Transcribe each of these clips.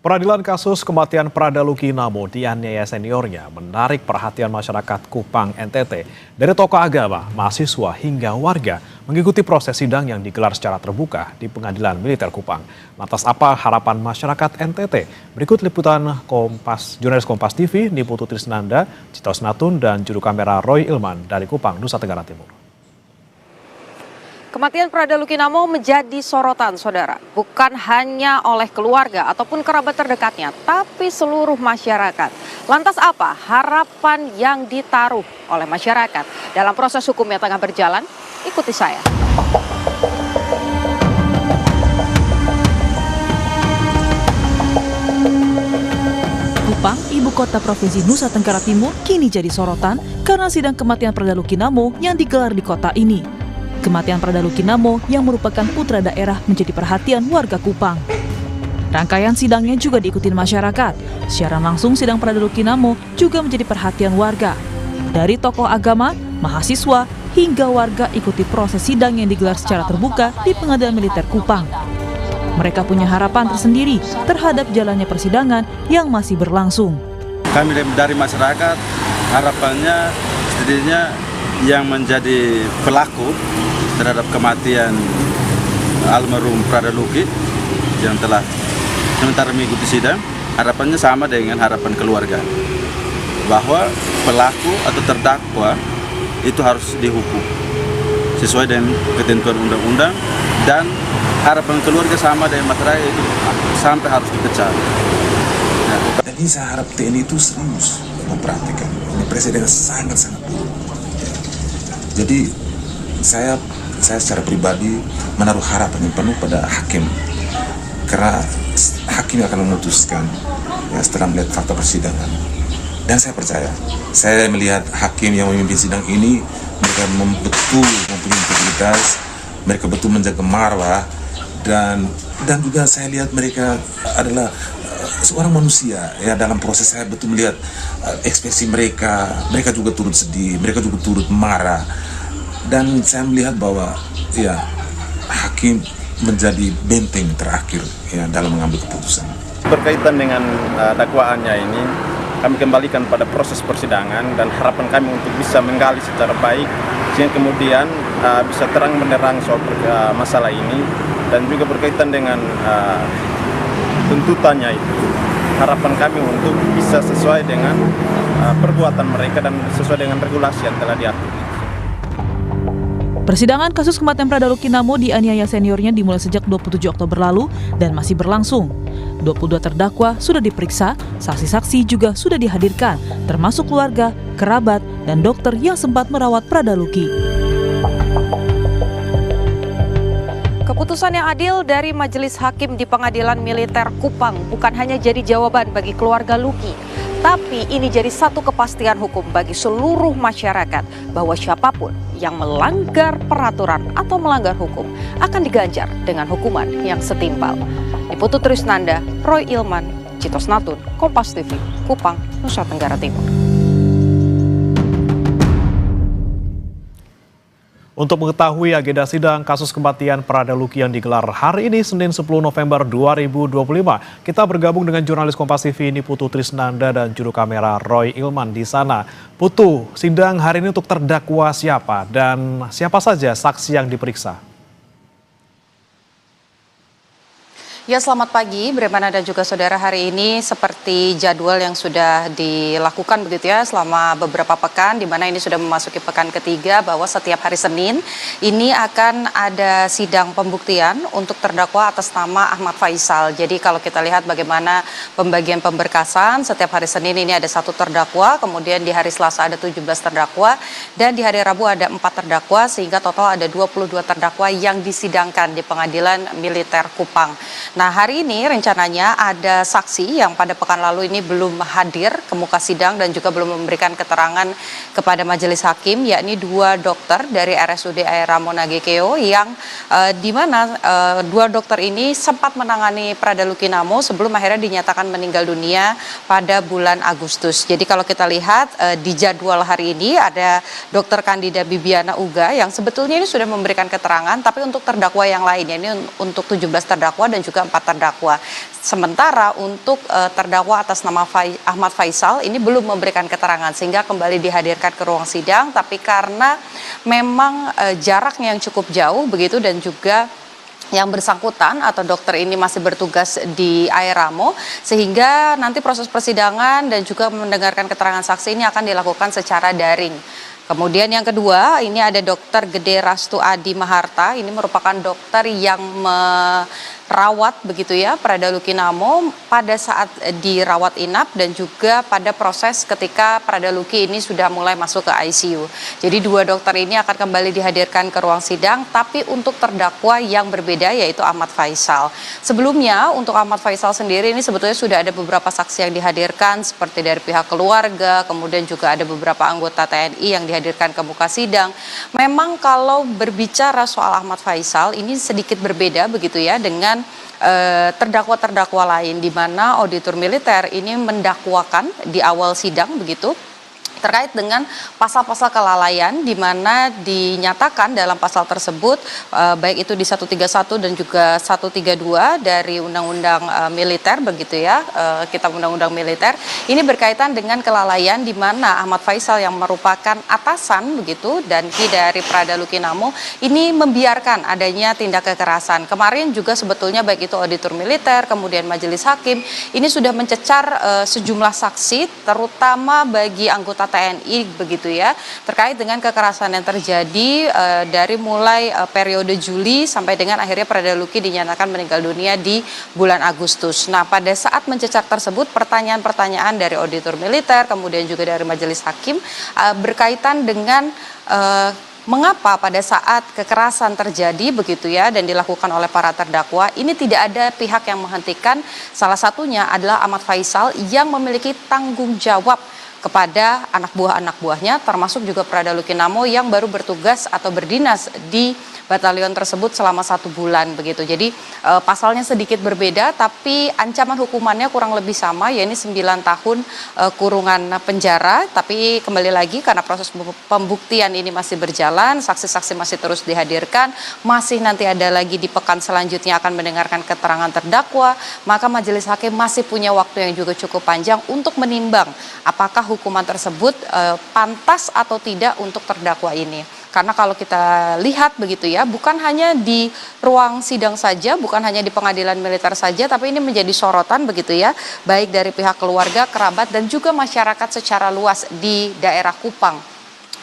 Peradilan kasus kematian Prada Luki Namo dianiaya seniornya menarik perhatian masyarakat Kupang, NTT. Dari tokoh agama, mahasiswa hingga warga mengikuti proses sidang yang digelar secara terbuka di Pengadilan Militer Kupang. Lantas apa harapan masyarakat NTT? Berikut liputan jurnalis Kompas TV Niputu Trisnanda, Citos Natun, dan juru kamera Roy Ilman dari Kupang, Nusa Tenggara Timur. Kematian Prada Luki Namo menjadi sorotan, saudara. Bukan hanya oleh keluarga ataupun kerabat terdekatnya, tapi seluruh masyarakat. Lantas apa harapan yang ditaruh oleh masyarakat dalam proses hukum yang tengah berjalan? Ikuti saya. Kupang, ibu kota provinsi Nusa Tenggara Timur, kini jadi sorotan karena sidang kematian Prada Luki Namo yang digelar di kota ini. Kematian Prada Luki Namo yang merupakan putra daerah menjadi perhatian warga Kupang. Rangkaian sidangnya juga diikuti masyarakat. Secara langsung sidang Prada Luki Namo juga menjadi perhatian warga. Dari tokoh agama, mahasiswa, hingga warga ikuti proses sidang yang digelar secara terbuka di Pengadilan Militer Kupang. Mereka punya harapan tersendiri terhadap jalannya persidangan yang masih berlangsung. Kami dari masyarakat harapannya setidaknya yang menjadi pelaku terhadap kematian almarhum Prada Luki yang telah sementara mengikuti sidang, harapannya sama dengan harapan keluarga, bahwa pelaku atau terdakwa itu harus dihukum sesuai dengan ketentuan undang-undang, dan harapan keluarga sama dengan masyarakat itu sampai harus dipecat. Dan ini saya harap TNI itu serius memperhatikan. Ini presiden sangat-sangat buruk. Jadi saya secara pribadi menaruh harapan yang penuh pada hakim, karena hakim akan memutuskan ya, setelah melihat fakta persidangan. Dan saya percaya, saya melihat hakim yang memimpin sidang ini, mereka betul mempunyai integritas, mereka betul menjaga marwah, dan juga saya lihat mereka adalah seorang manusia. Ya, dalam proses saya betul melihat ekspresi mereka juga turut sedih, mereka juga turut marah. Dan saya melihat bahwa ya hakim menjadi benteng terakhir ya dalam mengambil keputusan. Berkaitan dengan dakwaannya ini, kami kembalikan pada proses persidangan dan harapan kami untuk bisa menggali secara baik sehingga kemudian bisa terang benderang soal masalah ini, dan juga berkaitan dengan tuntutannya itu. Harapan kami untuk bisa sesuai dengan perbuatan mereka dan sesuai dengan regulasi yang telah diatur. Persidangan kasus kematian Prada Luki Namo dianiaya seniornya dimulai sejak 27 Oktober lalu dan masih berlangsung. 22 terdakwa sudah diperiksa, saksi-saksi juga sudah dihadirkan, termasuk keluarga, kerabat, dan dokter yang sempat merawat Prada Luki. Keputusan yang adil dari Majelis Hakim di Pengadilan Militer Kupang bukan hanya jadi jawaban bagi keluarga Luki, tapi ini jadi satu kepastian hukum bagi seluruh masyarakat bahwa siapapun yang melanggar peraturan atau melanggar hukum akan diganjar dengan hukuman yang setimpal. Niputu Trisnanda, Roy Ilman, Citos Natun, Kompas TV, Kupang, Nusa Tenggara Timur. Untuk mengetahui agenda sidang kasus kematian Prada Luki yang digelar hari ini, Senin 10 November 2025, kita bergabung dengan jurnalis Kompas TV Niputu Trisnanda dan juru kamera Roy Ilman di sana. Putu, sidang hari ini untuk terdakwa siapa dan siapa saja saksi yang diperiksa? Ya, selamat pagi Bremana dan juga saudara. Hari ini seperti jadwal yang sudah dilakukan begitu ya selama beberapa pekan, di mana ini sudah memasuki pekan ketiga, bahwa setiap hari Senin ini akan ada sidang pembuktian untuk terdakwa atas nama Ahmad Faisal. Jadi kalau kita lihat bagaimana pembagian pemberkasan, setiap hari Senin ini ada 1 terdakwa, kemudian di hari Selasa ada 17 terdakwa, dan di hari Rabu ada 4 terdakwa, sehingga total ada 22 terdakwa yang disidangkan di Pengadilan Militer Kupang. Nah, hari ini rencananya ada saksi yang pada pekan lalu ini belum hadir ke muka sidang dan juga belum memberikan keterangan kepada majelis hakim, yakni 2 dokter dari RSUD Air Ramona GKO yang di mana 2 dokter ini sempat menangani Prada Luki Namo sebelum akhirnya dinyatakan meninggal dunia pada bulan Agustus. Jadi kalau kita lihat di jadwal hari ini ada Dr. Kandida Bibiana Uga yang sebetulnya ini sudah memberikan keterangan, tapi untuk terdakwa yang lain, ini untuk 17 terdakwa dan juga juga 4 terdakwa. Sementara untuk terdakwa atas nama Ahmad Faisal ini belum memberikan keterangan sehingga kembali dihadirkan ke ruang sidang, tapi karena memang jaraknya yang cukup jauh begitu dan juga yang bersangkutan atau dokter ini masih bertugas di Airamo, sehingga nanti proses persidangan dan juga mendengarkan keterangan saksi ini akan dilakukan secara daring. Kemudian yang kedua, ini ada Dr. Gede Rastu Adi Maharta. Ini merupakan dokter yang merawat begitu ya Pradaluki Namo pada saat dirawat inap dan juga pada proses ketika Pradaluki ini sudah mulai masuk ke ICU. Jadi 2 dokter ini akan kembali dihadirkan ke ruang sidang, tapi untuk terdakwa yang berbeda yaitu Ahmad Faisal. Sebelumnya untuk Ahmad Faisal sendiri ini sebetulnya sudah ada beberapa saksi yang dihadirkan seperti dari pihak keluarga, kemudian juga ada beberapa anggota TNI yang dihadirkan ke muka sidang. Memang kalau berbicara soal Ahmad Faisal ini sedikit berbeda begitu ya dengan terdakwa-terdakwa lain, di mana auditor militer ini mendakwakan di awal sidang begitu terkait dengan pasal-pasal kelalaian, di mana dinyatakan dalam pasal tersebut baik itu di 131 dan juga 132 dari Undang-Undang Militer begitu ya, Kitab Undang-Undang Militer ini berkaitan dengan kelalaian di mana Ahmad Faisal yang merupakan atasan begitu dan dari Pradaluki Namo ini membiarkan adanya tindak kekerasan. Kemarin juga sebetulnya baik itu auditor militer kemudian majelis hakim ini sudah mencecar sejumlah saksi terutama bagi anggota TNI begitu ya, terkait dengan kekerasan yang terjadi dari mulai periode Juli sampai dengan akhirnya Pradaluki dinyatakan meninggal dunia di bulan Agustus. Nah, pada saat mencecar tersebut pertanyaan-pertanyaan dari auditor militer kemudian juga dari majelis hakim berkaitan dengan mengapa pada saat kekerasan terjadi begitu ya dan dilakukan oleh para terdakwa ini tidak ada pihak yang menghentikan. Salah satunya adalah Ahmad Faisal yang memiliki tanggung jawab kepada anak buahnya termasuk juga Pradaluki Namo yang baru bertugas atau berdinas di batalion tersebut selama 1 bulan begitu. Jadi pasalnya sedikit berbeda tapi ancaman hukumannya kurang lebih sama, yaitu 9 tahun kurungan penjara. Tapi kembali lagi karena proses pembuktian ini masih berjalan, saksi-saksi masih terus dihadirkan, masih nanti ada lagi di pekan selanjutnya akan mendengarkan keterangan terdakwa, maka majelis hakim masih punya waktu yang juga cukup panjang untuk menimbang apakah hukuman tersebut pantas atau tidak untuk terdakwa ini. Karena kalau kita lihat begitu ya, bukan hanya di ruang sidang saja, bukan hanya di pengadilan militer saja, tapi ini menjadi sorotan begitu ya, baik dari pihak keluarga, kerabat, dan juga masyarakat secara luas di daerah Kupang.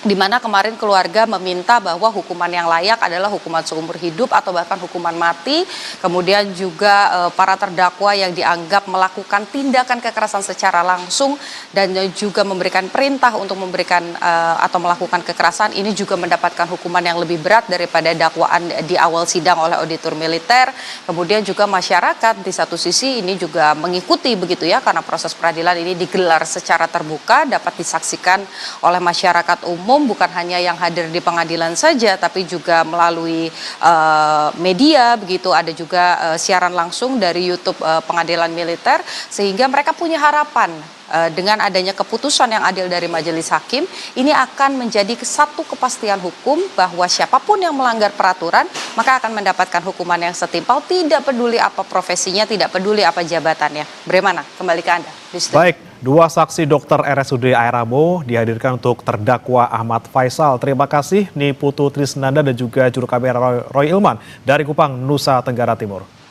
Di mana kemarin keluarga meminta bahwa hukuman yang layak adalah hukuman seumur hidup atau bahkan hukuman mati. Kemudian juga para terdakwa yang dianggap melakukan tindakan kekerasan secara langsung dan juga memberikan perintah untuk memberikan atau melakukan kekerasan ini juga mendapatkan hukuman yang lebih berat daripada dakwaan di awal sidang oleh auditor militer. Kemudian juga masyarakat di satu sisi ini juga mengikuti begitu ya, karena proses peradilan ini digelar secara terbuka, dapat disaksikan oleh masyarakat umum, bukan hanya yang hadir di pengadilan saja tapi juga melalui media begitu, ada juga siaran langsung dari YouTube pengadilan militer, sehingga mereka punya harapan dengan adanya keputusan yang adil dari majelis hakim ini akan menjadi satu kepastian hukum bahwa siapapun yang melanggar peraturan maka akan mendapatkan hukuman yang setimpal, tidak peduli apa profesinya, tidak peduli apa jabatannya. Bagaimana? Kembali ke Anda. Baik, 2 saksi dokter RSUD Airamo dihadirkan untuk terdakwa Ahmad Faisal. Terima kasih Niputu Trisnanda dan juga juru kamera Roy Ilman dari Kupang, Nusa Tenggara Timur.